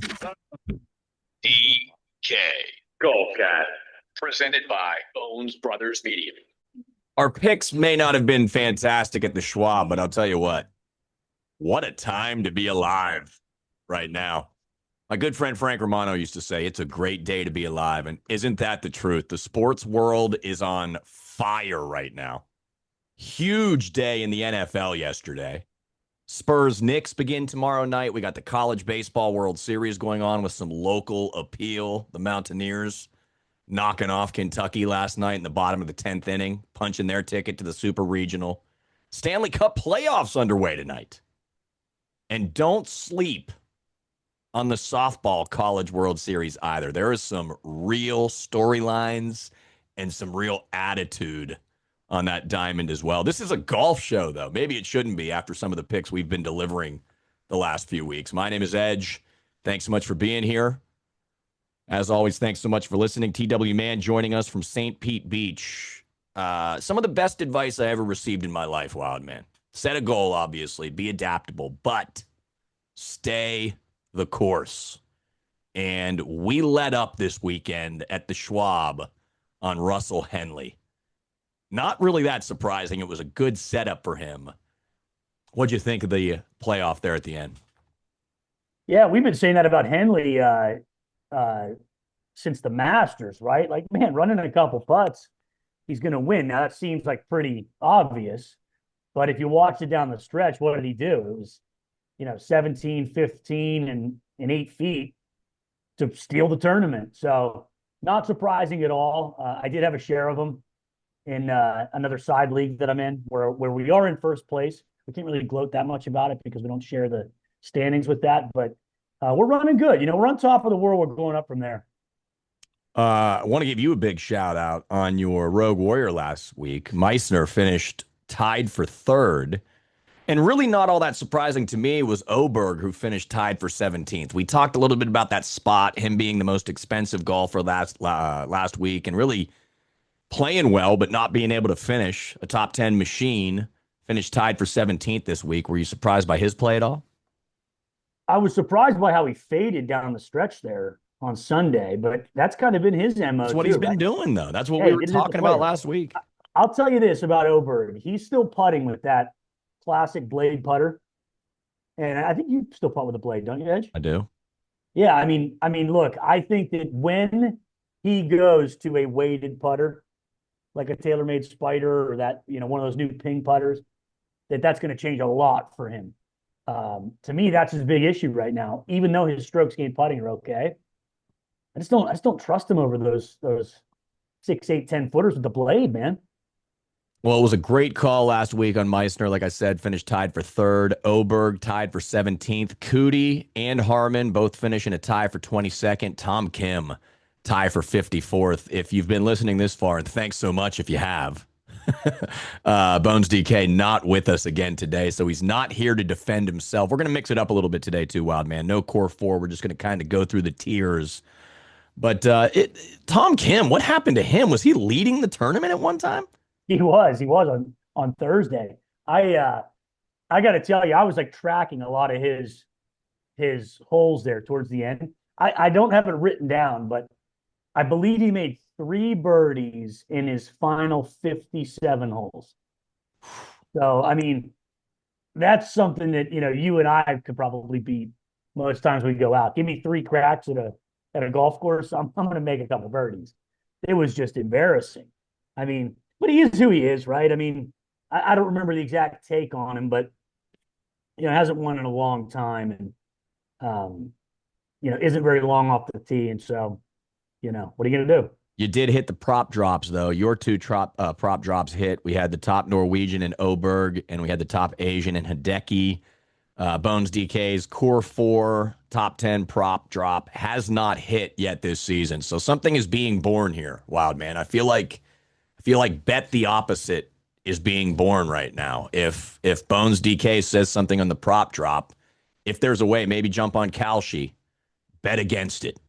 DK. Go, Cat. Presented by Bones Brothers Media. Our picks may not have been fantastic at the Schwab, but I'll tell you what a time to be alive right now. My good friend Frank Romano used to say, it's a great day to be alive. And isn't that the truth? The sports world is on fire right now. Huge day in the NFL yesterday. Spurs Knicks begin tomorrow night. We got the College Baseball World Series going on with some local appeal. The Mountaineers knocking off Kentucky last night in the bottom of the 10th inning, punching their ticket to the Super Regional. Stanley Cup playoffs underway tonight. And don't sleep on the softball College World Series either. There is some real storylines and some real attitude on that diamond as well. This is a golf show, though. Maybe it shouldn't be after some of the picks we've been delivering the last few weeks. My name is Edge. Thanks so much for being here. As always, thanks so much for listening. TW Man joining us from St. Pete Beach. Some of the best advice I ever received in my life, Wild Man. Set a goal, obviously. Be adaptable, but stay the course. And we let up this weekend at the Schwab on Russell Henley. Not really that surprising. It was a good setup for him. What'd you think of the playoff there at the end? Yeah, we've been saying that about Henley uh, since the Masters, right? Like, man, running a couple putts, he's going to win. Now, that seems like pretty obvious. But if you watch it down the stretch, what did he do? It was, 17, 15, and 8 feet to steal the tournament. So not surprising at all. I did have a share of them in another side league that I'm in where we are in first place. We can't really gloat that much about it because we don't share the standings with that, but we're running good. We're on top of the world. We're going up from there. I want to give you a big shout out on your Rogue Warrior last week. Meissner finished tied for third. And really not all that surprising to me was Oberg, who finished tied for 17th. We talked a little bit about that spot, him being the most expensive golfer last week and really playing well, but not being able to finish. A top 10 machine, finished tied for 17th this week. Were you surprised by his play at all? I was surprised by how he faded down the stretch there on Sunday, but that's kind of been his That's MO what he's too, been right? doing, though. That's what Yeah, we he were did it at the talking about playoffs. last week. I'll tell you this about Oberg. He's still putting with that classic blade putter. And I think you still putt with a blade, don't you, Edge? I do. Yeah, look, I think that when he goes to a weighted putter, like a TaylorMade Spider or that, one of those new ping putters, that's going to change a lot for him. To me, that's his big issue right now. Even though his strokes gained putting are okay, I just don't trust him over those 6, 8, 10 footers with the blade, man. Well, it was a great call last week on Meissner. Like I said, finished tied for third. Oberg tied for 17th. Cootie and Harmon both finishing a tie for 22nd. Tom Kim tie for 54th. If you've been listening this far, and thanks so much if you have, Bones DK not with us again today, so he's not here to defend himself. We're going to mix it up a little bit today too, Wild Man. No core four. We're just going to kind of go through the tiers. But Tom Kim, what happened to him? Was he leading the tournament at one time? He was on Thursday. I got to tell you, I was like tracking a lot of his holes there towards the end. I don't have it written down, but I believe he made 3 birdies in his final 57 holes. So, that's something that, you and I could probably beat most times we go out. Give me 3 cracks at a golf course. I'm going to make a couple birdies. It was just embarrassing. But he is who he is, right? I don't remember the exact take on him, but, hasn't won in a long time and, isn't very long off the tee. And so, what are you going to do? You did hit the prop drops, though. Your two prop drops hit. We had the top Norwegian in Oberg, and we had the top Asian in Hideki. Bones DK's Core 4 top 10 prop drop has not hit yet this season. So something is being born here, Wild Man. I feel like bet the opposite is being born right now. If Bones DK says something on the prop drop, if there's a way, maybe jump on Kalshi, bet against it.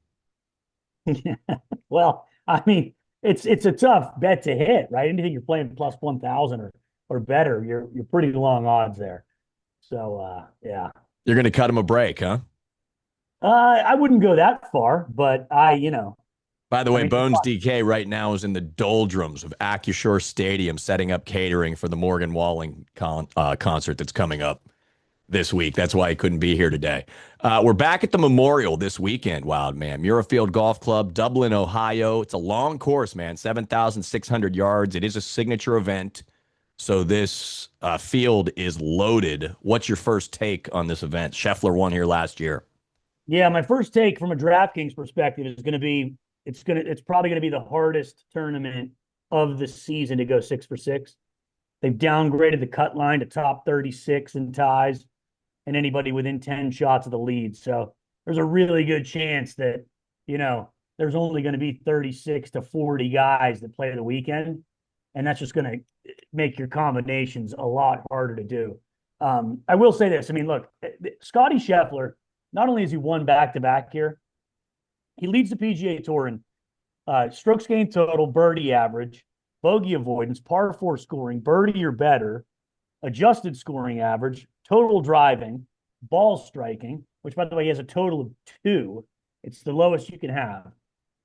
Well, it's a tough bet to hit, right? Anything you're playing plus 1,000 or better, you're pretty long odds there. So yeah. You're going to cut him a break, huh? I wouldn't go that far, but By the I way, mean, Bones DK right now is in the doldrums of AccuSure Stadium setting up catering for the Morgan Walling concert that's coming up this week. That's why he couldn't be here today. We're back at the Memorial this weekend, Wild Man. Muirfield Golf Club, Dublin, Ohio. It's a long course, man, 7,600 yards. It is a signature event. So this field is loaded. What's your first take on this event? Scheffler won here last year. yeah, my first take from a DraftKings perspective is going to be it's probably going to be the hardest tournament of the season to go 6 for 6. They've downgraded the cut line to top 36 in ties and anybody within 10 shots of the lead. So there's a really good chance that, there's only going to be 36 to 40 guys that play the weekend. And that's just going to make your combinations a lot harder to do. I will say this. I mean, look, Scotty Scheffler, not only has he won back to back here, he leads the PGA Tour in strokes gained total, birdie average, bogey avoidance, par four scoring, birdie or better, adjusted scoring average, total driving, ball striking, which, by the way, he has a total of 2. It's the lowest you can have.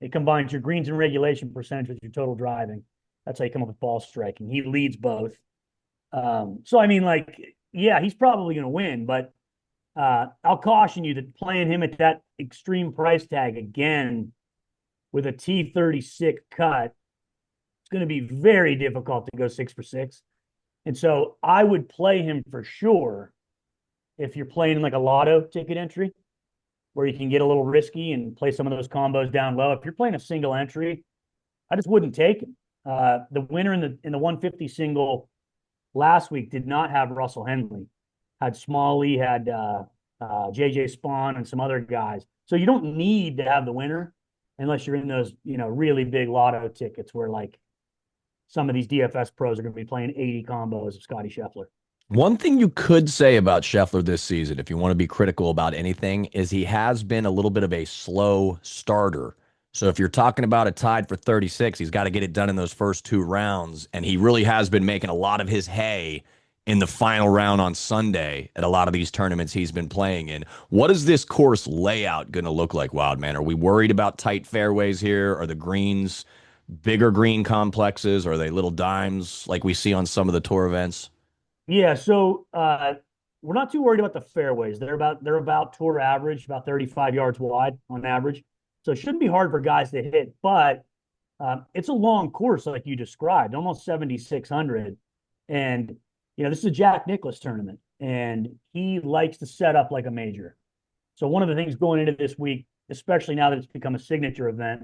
It combines your greens and regulation percentage with your total driving. That's how you come up with ball striking. He leads both. So, I mean, yeah, he's probably going to win, but I'll caution you that playing him at that extreme price tag again with a T36 cut, it's going to be very difficult to go 6 for 6. And so I would play him for sure if you're playing like a lotto ticket entry where you can get a little risky and play some of those combos down low. If you're playing a single entry, I just wouldn't take him. The winner in the 150 single last week did not have Russell Henley. Had Smalley, had JJ Spawn, and some other guys. So you don't need to have the winner unless you're in those, really big lotto tickets where like some of these DFS pros are going to be playing 80 combos of Scotty Scheffler. One thing you could say about Scheffler this season, if you want to be critical about anything, is he has been a little bit of a slow starter. So if you're talking about a tied for 36, he's got to get it done in those first 2 rounds. And he really has been making a lot of his hay in the final round on Sunday at a lot of these tournaments he's been playing in. What is this course layout going to look like, Wildman? Are we worried about tight fairways here? Are the greens bigger green complexes? Are they little dimes like we see on some of the tour events? Yeah, so we're not too worried about the fairways. They're about tour average, about 35 yards wide on average. So it shouldn't be hard for guys to hit, but it's a long course like you described, almost 7,600. And this is a Jack Nicklaus tournament, and he likes to set up like a major. So one of the things going into this week, especially now that it's become a signature event,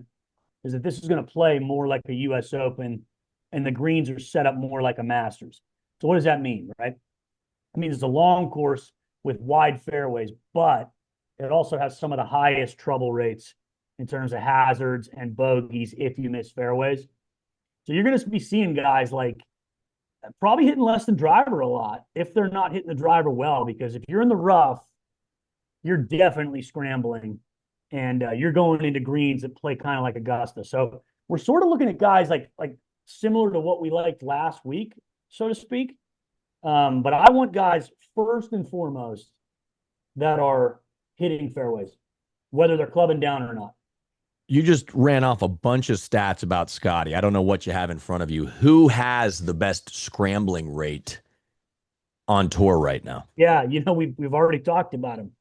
is that this is going to play more like a U.S. Open, and the greens are set up more like a Masters. So what does that mean, right? I mean, it's a long course with wide fairways, but it also has some of the highest trouble rates in terms of hazards and bogeys if you miss fairways. So you're going to be seeing guys like probably hitting less than driver a lot if they're not hitting the driver well, because if you're in the rough, you're definitely scrambling and you're going into greens that play kind of like Augusta. So we're sort of looking at guys like similar to what we liked last week, so to speak. But I want guys first and foremost that are hitting fairways, whether they're clubbing down or not. You just ran off a bunch of stats about Scotty. I don't know what you have in front of you. Who has the best scrambling rate on tour right now? Yeah, we've already talked about him.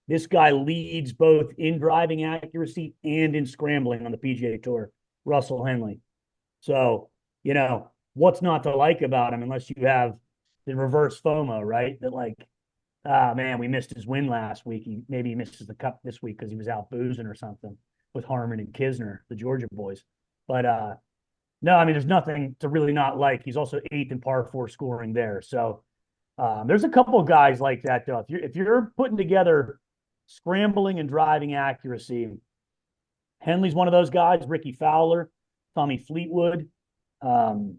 This guy leads both in driving accuracy and in scrambling on the PGA Tour, Russell Henley. So, what's not to like about him unless you have the reverse FOMO, right? That man, we missed his win last week. Maybe he misses the cup this week because he was out boozing or something with Harmon and Kisner, the Georgia boys. But no, I mean, there's nothing to really not like. He's also 8th in par 4 scoring there. So there's a couple of guys like that, though. If you're putting together scrambling and driving accuracy, Henley's one of those guys. Ricky Fowler, Tommy Fleetwood, Cameron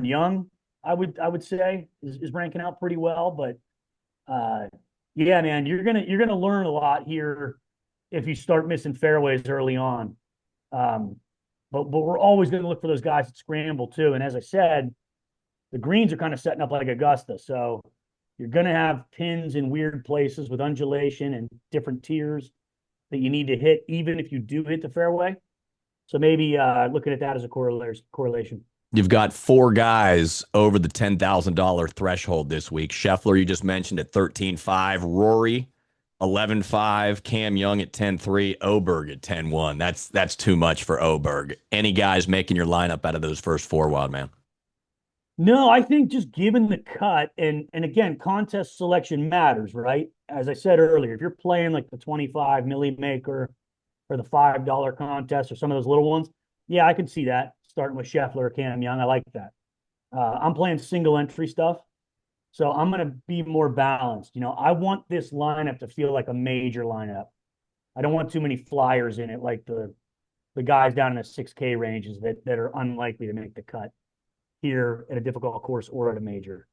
Young, I would say is ranking out pretty well. But yeah, man, you're gonna learn a lot here if you start missing fairways early on. But we're always going to look for those guys that scramble too. And as I said, the greens are kind of setting up like Augusta. So You're going to have pins in weird places with undulation and different tiers that you need to hit, even if you do hit the fairway. So maybe looking at that as a correlation. You've got four guys over the $10,000 threshold this week. Scheffler, you just mentioned at 13.5. Rory, 11.5. Cam Young at 10.3. Oberg at 10.1. That's too much for Oberg. Any guys making your lineup out of those first four, Wild Man? No, I think just given the cut and again, contest selection matters, right? As I said earlier, if you're playing like the 25 milli maker or the $5 contest or some of those little ones, yeah, I could see that starting with Scheffler or Cam Young. I like that. I'm playing single entry stuff, so I'm going to be more balanced. I want this lineup to feel like a major lineup. I don't want too many flyers in it, like the guys down in the 6K ranges that are unlikely to make the cut here at a difficult course or at a major.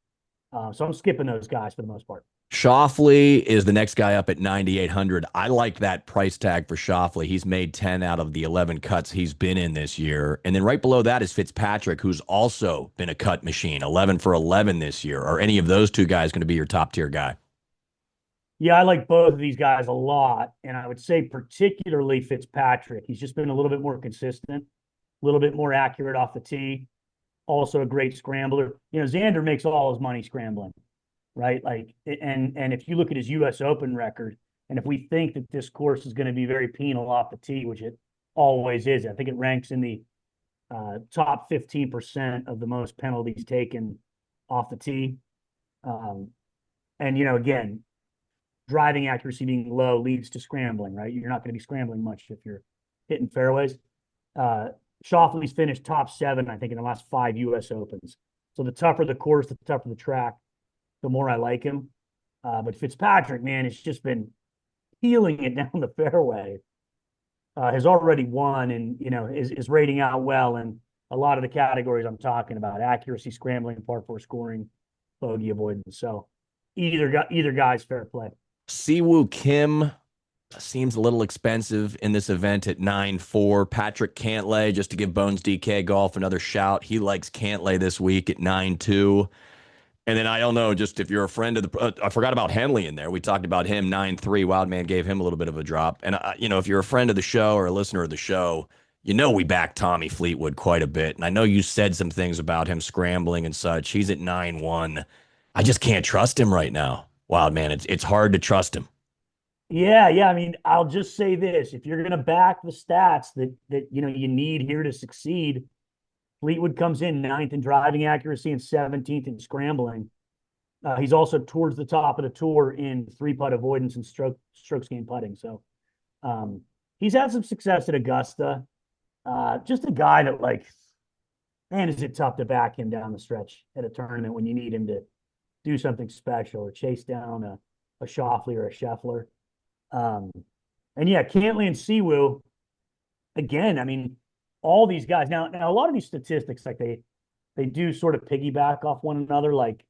So I'm skipping those guys for the most part. Schauffele is the next guy up at 9,800. I like that price tag for Schauffele. He's made 10 out of the 11 cuts he's been in this year. And then right below that is Fitzpatrick, who's also been a cut machine, 11 for 11 this year. Are any of those two guys going to be your top tier guy? Yeah, I like both of these guys a lot. And I would say particularly Fitzpatrick. He's just been a little bit more consistent, a little bit more accurate off the tee. Also a great scrambler. Xander makes all his money scrambling, right? Like, and if you look at his U.S. Open record, and if we think that this course is going to be very penal off the tee, which it always is, I think it ranks in the top 15% of the most penalties taken off the tee. And again, driving accuracy being low leads to scrambling, right? You're not going to be scrambling much if you're hitting fairways. Schauffele's finished top 7, I think, in the last 5 U.S. Opens. So the tougher the course, the tougher the track, the more I like him. But Fitzpatrick, man, it's just been peeling it down the fairway. Has already won and, is rating out well in a lot of the categories I'm talking about: accuracy, scrambling, par 4 scoring, bogey avoidance. So either guy's fair play. Siwoo Kim seems a little expensive in this event at 9.4. Patrick Cantlay, just to give Bones DK Golf another shout, he likes Cantlay this week at 9.2. And then I don't know, just if you're a friend of the, I forgot about Henley in there. We talked about him, 9.3. Wildman gave him a little bit of a drop. And, if you're a friend of the show or a listener of the show, we back Tommy Fleetwood quite a bit. And I know you said some things about him scrambling and such. He's at 9.1. I just can't trust him right now. Wildman, it's hard to trust him. Yeah. I mean, I'll just say this: if you're going to back the stats that you need here to succeed, Fleetwood comes in 9th in driving accuracy and 17th in scrambling. He's also towards the top of the tour in 3-putt avoidance and strokes gained putting. So he's had some success at Augusta. Just a guy that, like, man, is it tough to back him down the stretch at a tournament when you need him to do something special or chase down a Schauffele or a Scheffler. And yeah, Cantlay and Siwoo, again, I mean, all these guys now a lot of these statistics, like they do sort of piggyback off one another. Like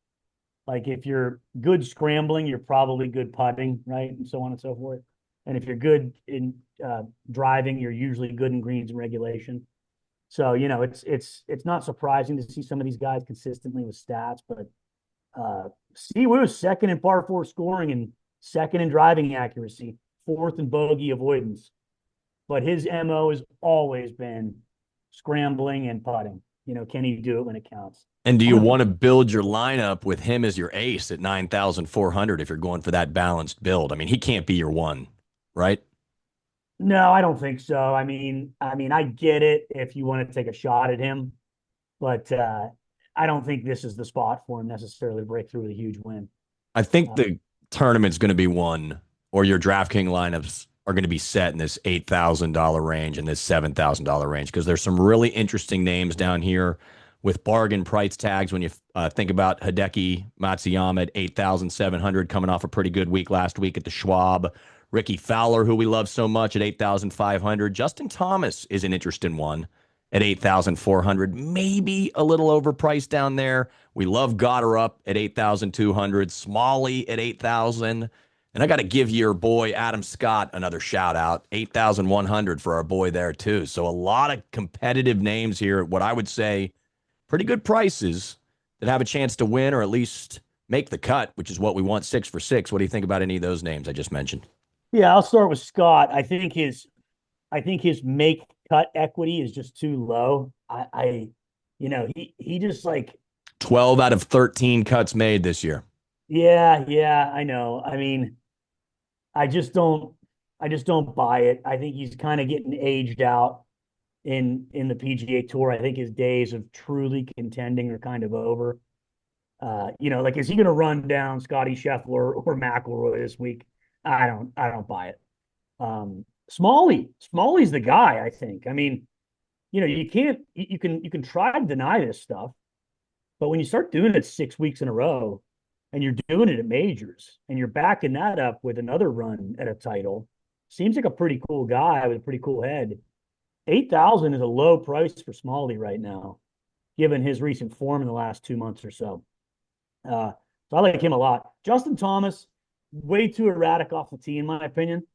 if you're good scrambling, you're probably good putting, right? And so on and so forth. And if you're good in driving, you're usually good in greens and regulation. So, it's not surprising to see some of these guys consistently with stats, but Siwoo is 2nd in par 4 scoring and 2nd in driving accuracy, 4th in bogey avoidance. But his MO has always been scrambling and putting. Can he do it when it counts? And do you want to build your lineup with him as your ace at 9,400 if you're going for that balanced build? I mean, he can't be your one, right? No, I don't think so. I mean, I get it if you want to take a shot at him, but I don't think this is the spot for him necessarily to break through with a huge win. I think the tournament's going to be won, or your DraftKings lineups are going to be set in this $8,000 range and this $7,000 range, because there's some really interesting names down here with bargain price tags. When you think about Hideki Matsuyama at 8,700, coming off a pretty good week last week at the Schwab. Ricky Fowler, who we love so much, at 8,500. Justin Thomas is an interesting one at 8,400, maybe a little overpriced down there. We love Goddard at 8,200, Smalley at 8,000. And I got to give your boy Adam Scott another shout out, 8,100 for our boy there too. So a lot of competitive names here, what I would say pretty good prices that have a chance to win or at least make the cut, which is what we want 6 for 6. What do you think about any of those names I just mentioned? Yeah, I'll start with Scott. I think his make cut equity is just too low. He just like 12 out of 13 cuts made this year. yeah, I know. I mean, I just don't I just don't buy it. I think he's kind of getting aged out in the PGA Tour. I think his days of truly contending are kind of over. Like is he going to run down Scotty Scheffler or McIlroy this week? I don't buy it. Smalley's the guy. I think. I mean, you can try to deny this stuff, but when you start doing it 6 weeks in a row, and you're doing it at majors, and you're backing that up with another run at a title, seems like a pretty cool guy with a pretty cool head. 8,000 is a low price for Smalley right now, given his recent form in the last 2 months or so. So I like him a lot. Justin Thomas, way too erratic off the tee, in my opinion,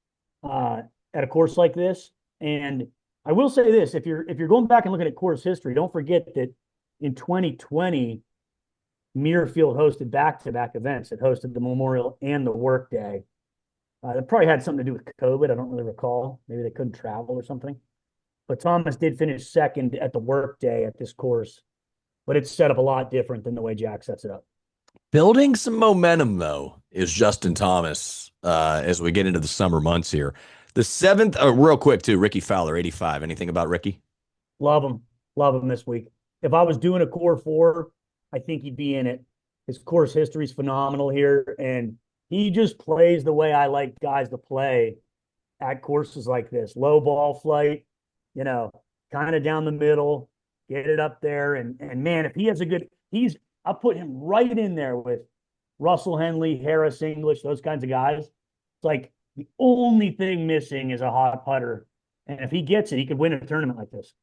at a course like this. And I will say this: if you're going back and looking at course history, don't forget that in 2020, Muirfield hosted back-to-back events. It hosted the Memorial and the Workday. It probably had something to do with COVID. I don't really recall. Maybe they couldn't travel or something. But Thomas did finish second at the Workday at this course, but it's set up a lot different than the way Jack sets it up. Building some momentum, though, is Justin Thomas as we get into the summer months here. The seventh, real quick, too, Ricky Fowler, 85. Anything about Ricky? Love him. Love him this week. If I was doing a core four, I think he'd be in it. His course history is phenomenal here, and he just plays the way I like guys to play at courses like this. Low ball flight, kind of down the middle, get it up there. And man, if he has a good, I'll put him right in there with Russell Henley, Harris English, those kinds of guys. It's like the only thing missing is a hot putter. And if he gets it, he could win a tournament like this.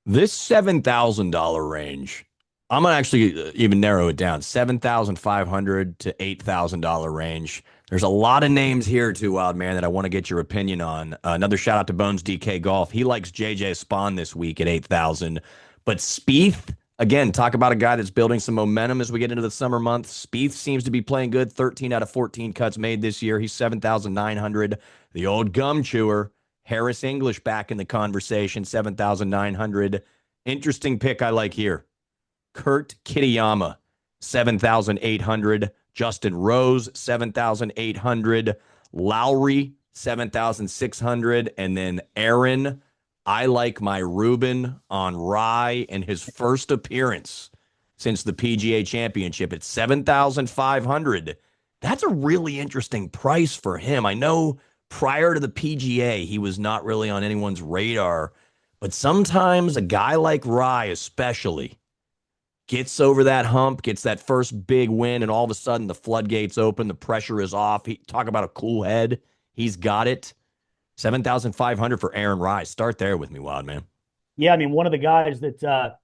This $7,000 range, I'm going to actually even narrow it down, $7,500 to $8,000 range. There's a lot of names here too, Wild Man, that I want to get your opinion on. Another shout out to Bones DK Golf. He likes JJ Spawn this week at 8,000. But Spieth, again, talk about a guy that's building some momentum as we get into the summer months. Spieth seems to be playing good. 13 out of 14 cuts made this year. He's 7,900. The old gum chewer, Harris English, back in the conversation, 7,900. Interesting pick I like here. Kurt Kitayama, 7,800. Justin Rose, 7,800. Lowry, 7,600. And then Aaron, I like my Ruben on Rye in his first appearance since the PGA Championship at 7,500. That's a really interesting price for him. I know prior to the PGA, he was not really on anyone's radar, but sometimes a guy like Rye especially gets over that hump, gets that first big win, and all of a sudden the floodgates open, the pressure is off. Talk about a cool head. He's got it. 7,500 for Aaron Rye. Start there with me, Wild Man. Yeah, I mean, one of the guys that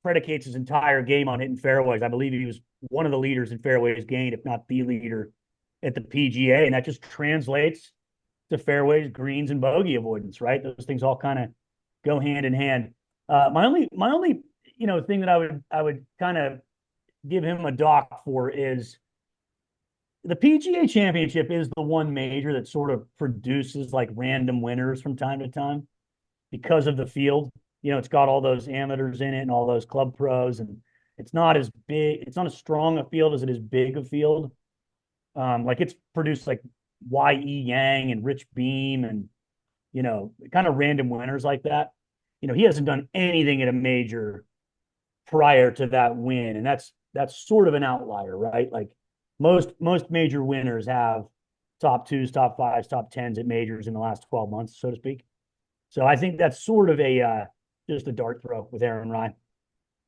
predicates his entire game on hitting fairways. I believe he was one of the leaders in fairways gained, if not the leader at the PGA, and that just translates to fairways, greens, and bogey avoidance, right? Those things all kind of go hand in hand. My only thing that I would kind of give him a dock for is the PGA Championship is the one major that sort of produces like random winners from time to time because of the field. It's got all those amateurs in it and all those club pros, and it's not as big. It's not as strong a field as it is big a field. Like it's produced like Y.E. Yang and Rich Beam and, kind of random winners like that. He hasn't done anything at a major prior to that win. And that's sort of an outlier, right? Like most major winners have top twos, top fives, top tens at majors in the last 12 months, so to speak. So I think that's sort of just a dart throw with Aaron Rye.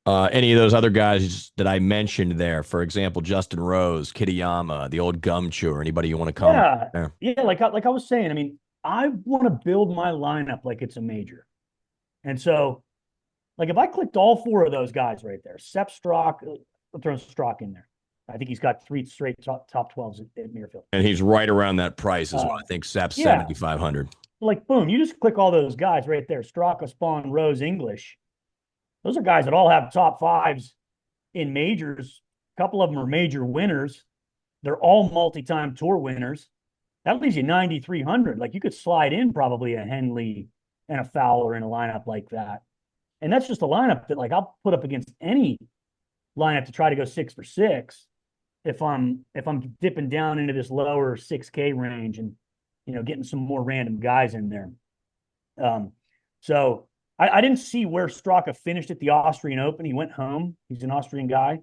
Any of those other guys that I mentioned there, for example, Justin Rose, Kitayama, the old gum chewer, anybody you want to come? Yeah. Like I was saying, I mean, I want to build my lineup like it's a major. And so, like if I clicked all four of those guys right there, Sepp Strock, I'll throw Strock in there. I think he's got 3 straight top 12s at Muirfield. And he's right around that price as well. I think Sepp's 7,500. Like, boom, you just click all those guys right there. Straka, Spawn, Rose, English. Those are guys that all have top fives in majors couple of them are major winners. They're all multi-time tour winners. That leaves you 9,300. Like you could slide in probably a Henley and a Fowler in a lineup like that. And that's just a lineup that like I'll put up against any lineup to try to go 6 for 6 if I'm dipping down into this lower 6K range and getting some more random guys in there. So I didn't see where Straka finished at the Austrian Open. He went home. He's an Austrian guy.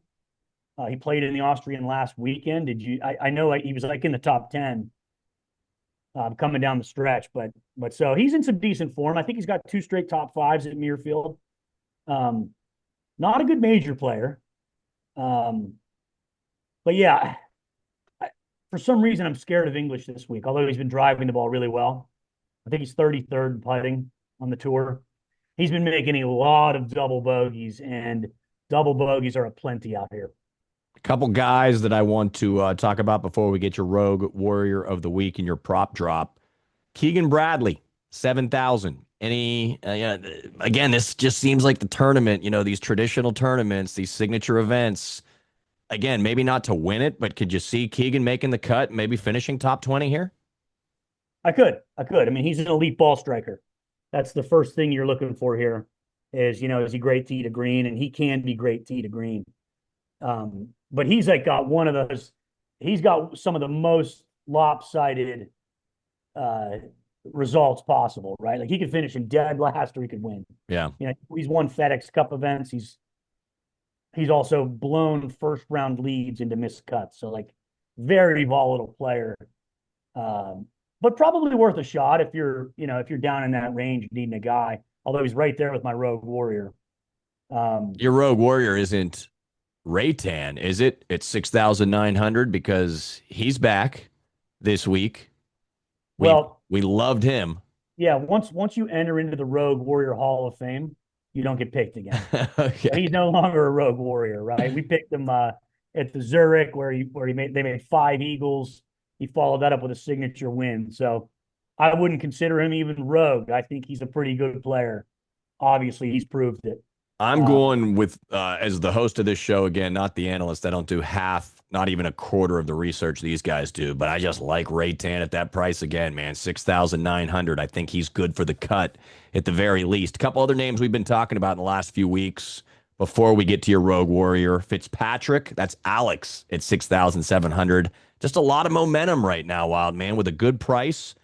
He played in the Austrian last weekend. I know he was like in the top 10 coming down the stretch, but so he's in some decent form. I think he's got 2 straight top 5s at Muirfield. Not a good major player. But yeah, for some reason, I'm scared of English this week, although he's been driving the ball really well. I think he's 33rd in putting on the tour. He's been making a lot of double bogeys, and double bogeys are aplenty out here. A couple guys that I want to talk about before we get your Rogue Warrior of the Week and your prop drop. Keegan Bradley, 7,000. Again, this just seems like the tournament, these traditional tournaments, these signature events. Again, maybe not to win it, but could you see Keegan making the cut, maybe finishing top 20 here? I could. I mean, he's an elite ball striker. That's the first thing you're looking for here is he great tee to green? And he can be great tee to green. But he's like got one of those, he's got some of the most lopsided results possible, right? Like he could finish in dead last or he could win. Yeah. He's won FedEx Cup events. He's also blown first round leads into missed cuts. So like very volatile player. But probably worth a shot if you're down in that range needing a guy, although he's right there with my Rogue Warrior. Your Rogue Warrior isn't Raytan, is it? It's 6,900 because he's back this week. We loved him. Yeah, once you enter into the Rogue Warrior Hall of Fame, you don't get picked again. Okay. He's no longer a Rogue Warrior, right? We picked him at the Zurich where they made 5 eagles. He followed that up with a signature win. So I wouldn't consider him even rogue. I think he's a pretty good player. Obviously, he's proved it. I'm going with, as the host of this show, again, not the analyst. I don't do half, not even a quarter of the research these guys do, but I just like Raytan at that price again, man. 6,900. I think he's good for the cut at the very least. A couple other names we've been talking about in the last few weeks before we get to your Rogue Warrior. Fitzpatrick, that's Alex at 6,700. Just a lot of momentum right now, Wild Man, with a good price.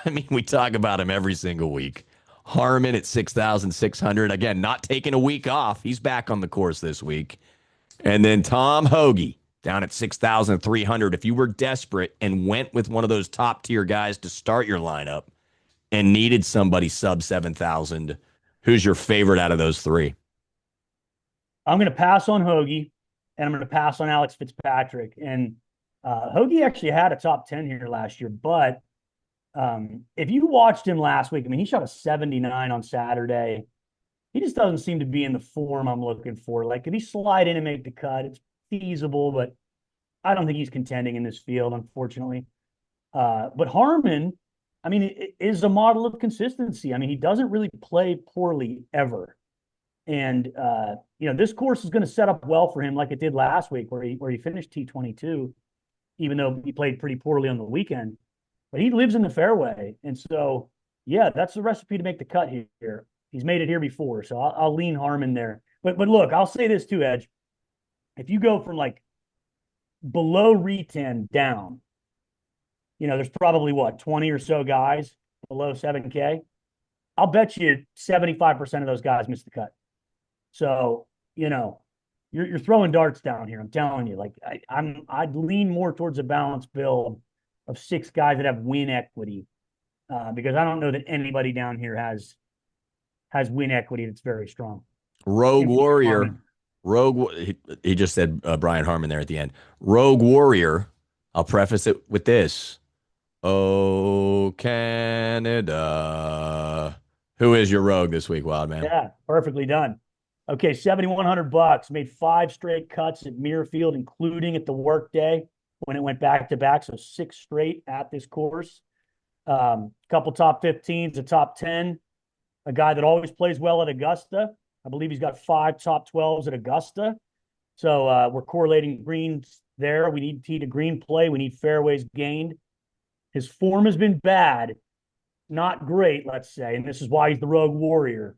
I mean, we talk about him every single week. Harmon at 6,600. Again, not taking a week off. He's back on the course this week. And then Tom Hoagie down at 6,300. If you were desperate and went with one of those top tier guys to start your lineup and needed somebody sub 7,000, who's your favorite out of those 3? I'm going to pass on Hoagie, and I'm going to pass on Alex Fitzpatrick. And Hoagie actually had a top 10 here last year, but if you watched him last week, I mean, he shot a 79 on Saturday. He just doesn't seem to be in the form I'm looking for. Like, if he slide in and make the cut, it's feasible, but I don't think he's contending in this field, unfortunately. But Harmon, I mean, is a model of consistency. I mean, he doesn't really play poorly ever. And, this course is going to set up well for him like it did last week where he finished T22, even though he played pretty poorly on the weekend. But he lives in the fairway. And so, yeah, that's the recipe to make the cut here. He's made it here before. So I'll lean Harmon there. But look, I'll say this too, Edge. If you go from like below Re10 down, there's probably 20 or so guys below 7K. I'll bet you 75% of those guys miss the cut. So, you're throwing darts down here. I'm telling you, like I'd lean more towards a balanced build of 6 guys that have win equity, because I don't know that anybody down here has win equity that's very strong. Rogue Warrior, he just said Brian Harmon there at the end. Rogue Warrior, I'll preface it with this. Oh, Canada. Who is your rogue this week, Wild Man? Yeah, perfectly done. Okay, $7,100. Made 5 straight cuts at Muirfield, including at the Workday when it went back to back. So 6 straight at this course. Couple top 15s, a top 10. A guy that always plays well at Augusta. I believe he's got 5 top 12s at Augusta. So we're correlating greens there. We need tee to green play. We need fairways gained. His form has been bad, not great, let's say, and this is why he's the rogue warrior.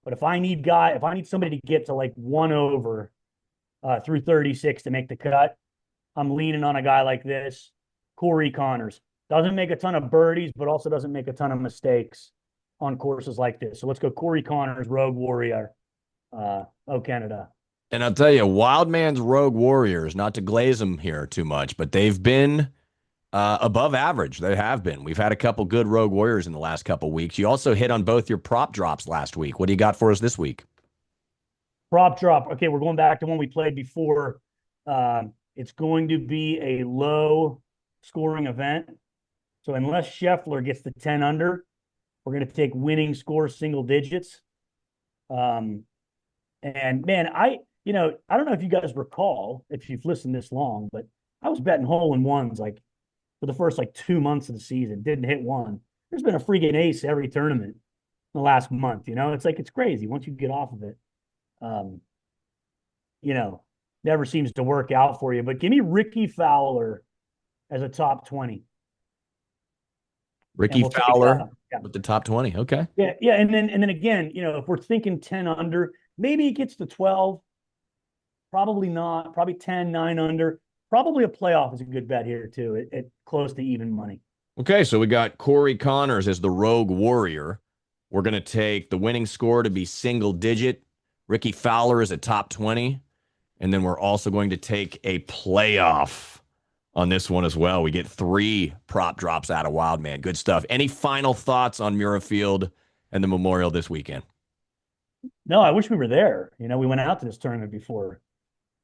But if I need somebody to get to like 1 over through 36 to make the cut, I'm leaning on a guy like this, Corey Connors. Doesn't make a ton of birdies, but also doesn't make a ton of mistakes on courses like this. So let's go Corey Connors, Rogue Warrior, Canada. And I'll tell you, Wildman's Rogue Warriors, not to glaze them here too much, but they've been above average. They have been. We've had a couple good Rogue Warriors in the last couple weeks. You also hit on both your prop drops last week. What do you got for us this week? Prop drop. Okay, we're going back to one we played before. It's going to be a low scoring event. So unless Scheffler gets the 10 under, we're going to take winning score single digits. And man, I don't know if you guys recall, if you've listened this long, but I was betting hole in ones like for the first like 2 months of the season, didn't hit one. There's been a freaking ace every tournament in the last month. It's crazy once you get off of it. Never seems to work out for you. But give me Ricky Fowler as a top 20. Ricky Fowler with the top 20. Okay. Yeah. And then again, if we're thinking 10 under, maybe he gets to 12. Probably not. Probably 10, 9 under. Probably a playoff is a good bet here too at close to even money. Okay, so we got Corey Connors as the Rogue Warrior. We're going to take the winning score to be single digit. Ricky Fowler is a top 20. And then we're also going to take a playoff on this one as well. We get 3 prop drops out of Wildman. Good stuff. Any final thoughts on Muirfield and the Memorial this weekend? No, I wish we were there. We went out to this tournament before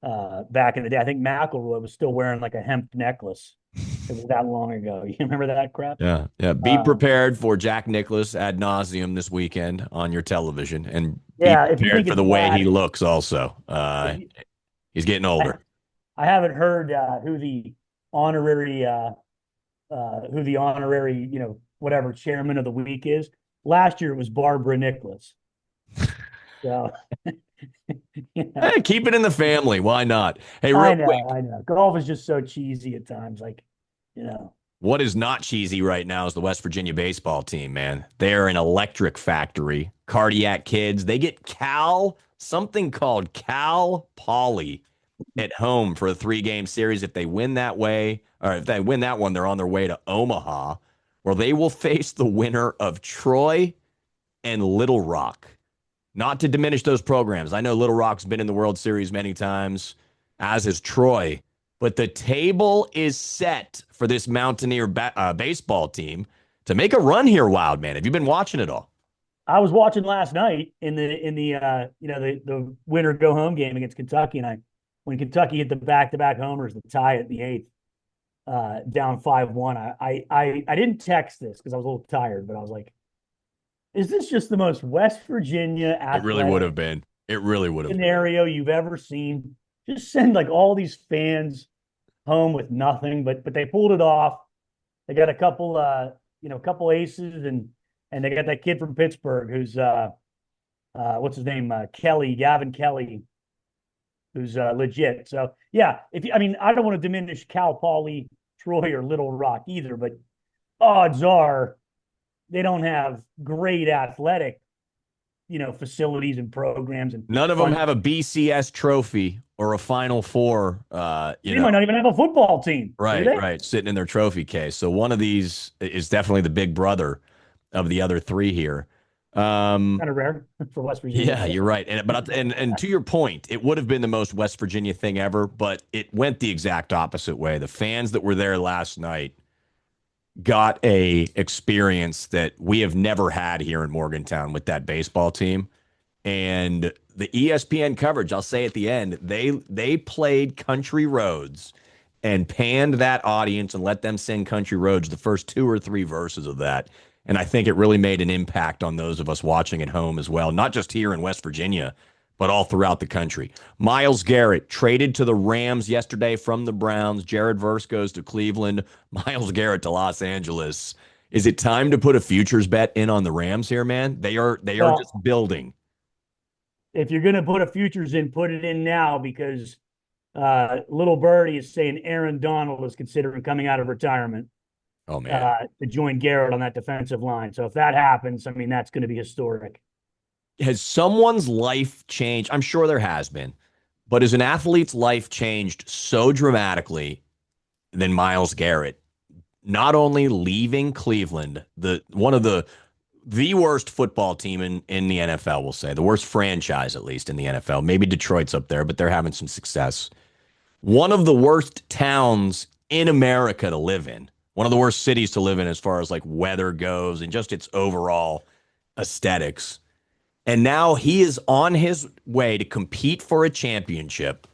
back in the day. I think McElroy was still wearing like a hemp necklace. It was that long ago. You remember that crap? Yeah. Be prepared for Jack Nicklaus ad nauseum this weekend on your television, and be prepared for the way he looks also. He's getting older. I haven't heard who the honorary, whatever chairman of the week is. Last year it was Barbara Nicholas. So, Hey, keep it in the family. Why not? Hey, I know. Golf is just so cheesy at times. What is not cheesy right now is the West Virginia baseball team, man. They're an electric factory. Cardiac kids. They get something called Cal Poly at home for a 3-game series. If they win that way, or if they win that one, they're on their way to Omaha, where they will face the winner of Troy and Little Rock. Not to diminish those programs. I know Little Rock's been in the World Series many times, as is Troy. But the table is set for this Mountaineer baseball team to make a run here, Wildman. Have you been watching it all? I was watching last night in the winner go home game against Kentucky, and when Kentucky hit the back-to-back homers to tie at the 8th, down 5-1. I didn't text this because I was a little tired, but I was like, is this just the most West Virginia It really would have been. It really would have scenario you've ever seen? Just send like all these fans home with nothing, but they pulled it off. They got a couple aces, and they got that kid from Pittsburgh who's what's his name, Gavin Kelly, who's legit. So yeah, I don't want to diminish Cal Poly, Troy, or Little Rock either, but odds are they don't have great athletic, facilities and programs, and none of them have a BCS trophy or a Final Four. They might not even have a football team. Right, sitting in their trophy case. So one of these is definitely the big brother of the other 3 here. Kind of rare for West Virginia. Yeah, you're right. And to your point, it would have been the most West Virginia thing ever, but it went the exact opposite way. The fans that were there last night got a experience that we have never had here in Morgantown with that baseball team. And the ESPN coverage, I'll say at the end, they played Country Roads and panned that audience and let them sing Country Roads the first 2 or 3 verses of that. And I think it really made an impact on those of us watching at home as well, not just here in West Virginia, but all throughout the country. Myles Garrett traded to the Rams yesterday from the Browns. Jared Verse goes to Cleveland. Myles Garrett to Los Angeles. Is it time to put a futures bet in on the Rams here, man? They are just building. If you're going to put a futures in, put it in now, because Little Birdie is saying Aaron Donald is considering coming out of retirement Oh man. to join Garrett on that defensive line. So if that happens, I mean, that's going to be historic. Has someone's life changed? I'm sure there has been, but has an athlete's life changed so dramatically than Myles Garrett? Not only leaving Cleveland, the one of the worst football team in the NFL, we'll say, the worst franchise, at least in the NFL. Maybe Detroit's up there, but they're having some success. One of the worst towns in America to live in, one of the worst cities to live in as far as like weather goes and just its overall aesthetics. And now he is on his way to compete for a championship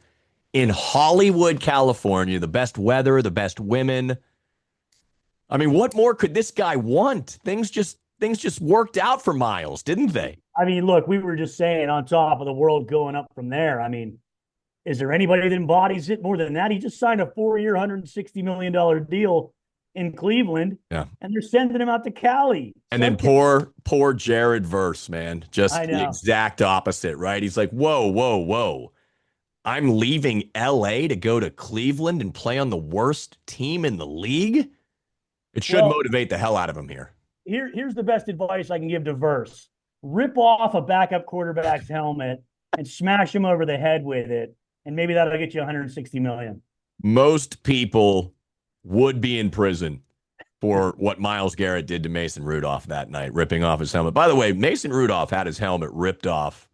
in Hollywood, California, the best weather, the best women. I mean, what more could this guy want? Things just worked out for Miles, didn't they? I mean, look, we were just saying on top of the world going up from there. I mean, is there anybody that embodies it more than that? He just signed a 4-year, $160 million deal in Cleveland, Yeah. and they're sending him out to Cali. And then poor Jared Verse, man, just I the know. exact opposite, right? He's like, whoa, whoa, whoa. I'm leaving LA to go to Cleveland and play on the worst team in the league. It should Well, motivate the hell out of him here. here's the best advice I can give to Verse. Rip off a backup quarterback's helmet and smash him over the head with it, and maybe that'll get you 160 million. Most people would be in prison for what Myles Garrett did to Mason Rudolph that night, ripping off his helmet. By the way, Mason Rudolph had his helmet ripped off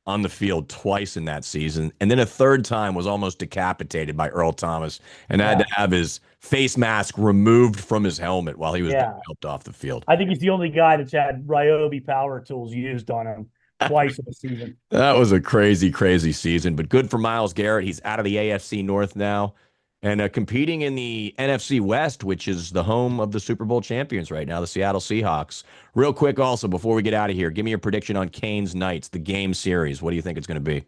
on the field twice in that season, and then a third time was almost decapitated by Earl Thomas and had to have his face mask removed from his helmet while he was being helped off the field. I think he's the only guy that's had Ryobi power tools used on him twice in the season. That was a crazy, crazy season, but good for Myles Garrett. He's out of the AFC North now and competing in the NFC West, which is the home of the Super Bowl champions right now, the Seattle Seahawks. Real quick, also, before we get out of here, give me a prediction on Canes Knights, the game series. What do you think it's going to be?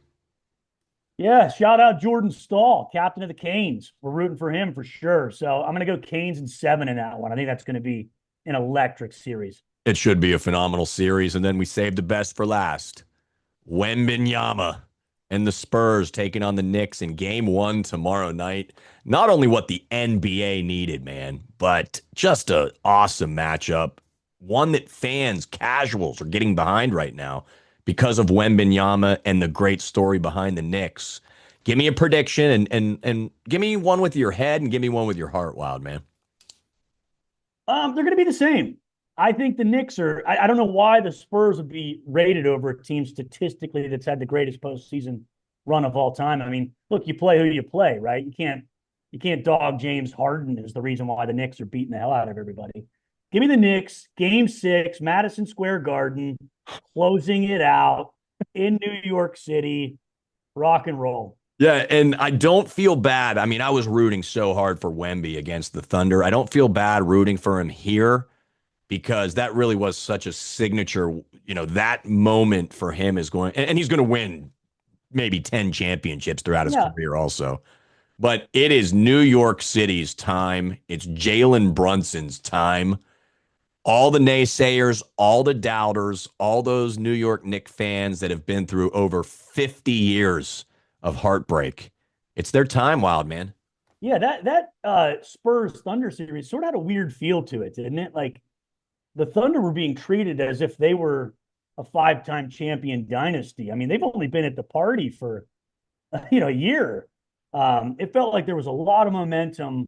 Yeah, shout out Jordan Stahl, captain of the Canes. We're rooting for him for sure. So I'm going to go Canes and 7 in that one. I think that's going to be an electric series. It should be a phenomenal series, and then we saved the best for last. Wembenyama and the Spurs taking on the Knicks in game 1 tomorrow night. Not only what the NBA needed, man, but just an awesome matchup. One that fans, casuals, are getting behind right now because of Wembenyama and the great story behind the Knicks. Give me a prediction and give me one with your head and give me one with your heart, Wild man. They're going to be the same. I think the Knicks are. I don't know why the Spurs would be rated over a team statistically that's had the greatest postseason run of all time. I mean, look, you play who you play, right? You can't dog James Harden is the reason why the Knicks are beating the hell out of everybody. Give me the Knicks, game 6, Madison Square Garden, closing it out in New York City, rock and roll. Yeah, and I don't feel bad. I mean, I was rooting so hard for Wemby against the Thunder. I don't feel bad rooting for him here because that really was such a signature, that moment for him is going, and he's going to win maybe 10 championships throughout his career also. But it is New York City's time. It's Jalen Brunson's time. All the naysayers, all the doubters, all those New York Knicks fans that have been through over 50 years of heartbreak. It's their time, Wild man. Yeah, that Spurs Thunder series sort of had a weird feel to it, didn't it? Like the Thunder were being treated as if they were a 5-time champion dynasty. I mean, they've only been at the party for a year. It felt like there was a lot of momentum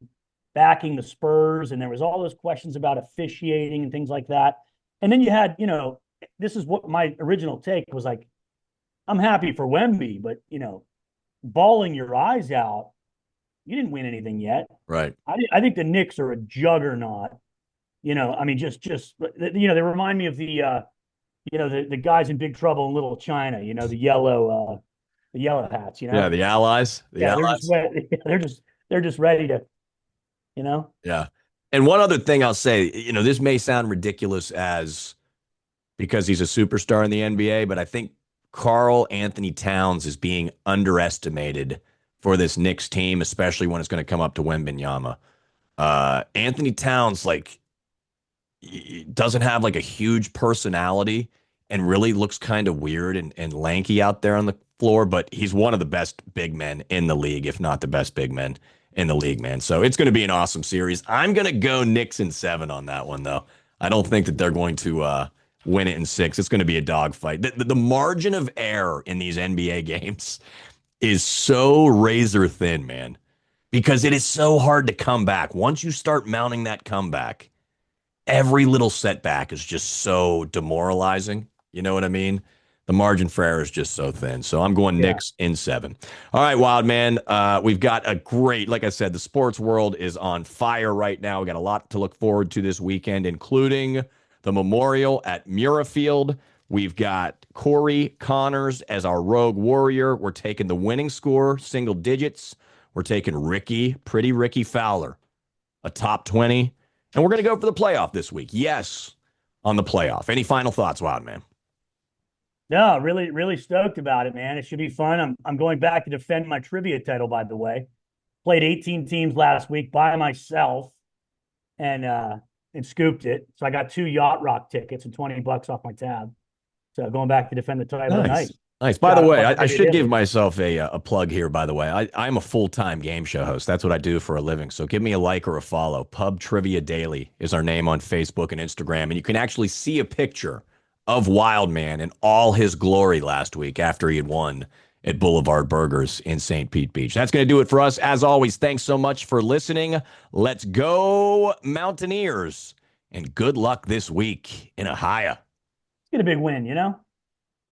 backing the Spurs, and there was all those questions about officiating and things like that. And then you had, this is what my original take was like, I'm happy for Wemby, but bawling your eyes out, you didn't win anything yet. Right. I think the Knicks are a juggernaut. I mean, just they remind me of the guys in Big Trouble in Little China. The yellow hats. Yeah, the allies. The allies. They're just ready to. Yeah. And one other thing I'll say, this may sound ridiculous because he's a superstar in the NBA, but I think Karl Anthony Towns is being underestimated for this Knicks team, especially when it's going to come up to Wembenyama. Anthony Towns, doesn't have a huge personality and really looks kind of weird and lanky out there on the floor, but he's one of the best big men in the league, if not the best big men in the league, man. So it's going to be an awesome series. I'm going to go Knicks in 7 on that one, though. I don't think that they're going to win it in 6. It's going to be a dogfight. The margin of error in these NBA games is so razor thin, man, because it is so hard to come back. Once you start mounting that comeback, every little setback is just so demoralizing. You know what I mean? The margin for error is just so thin. So I'm going Knicks in 7. All right, Wild Man. We've got a great, like I said, the sports world is on fire right now. We got a lot to look forward to this weekend, including the Memorial at Murafield. We've got Corey Connors as our rogue warrior. We're taking the winning score, single digits. We're taking Pretty Ricky Fowler, a top 20. And we're going to go for the playoff this week. Yes, on the playoff. Any final thoughts, Wild Man? No, really, really stoked about it, man. It should be fun. I'm going back to defend my trivia title, by the way. Played 18 teams last week by myself and scooped it. So I got 2 Yacht Rock tickets and $20 off my tab. So going back to defend the title tonight. Nice. By the way, I should give myself a plug here, by the way. I'm a full-time game show host. That's what I do for a living. So give me a like or a follow. Pub Trivia Daily is our name on Facebook and Instagram. And you can actually see a picture of Wildman in all his glory last week after he had won at Boulevard Burgers in St. Pete Beach. That's going to do it for us. As always, thanks so much for listening. Let's go Mountaineers. And good luck this week in Ohio. Get a big win, you know?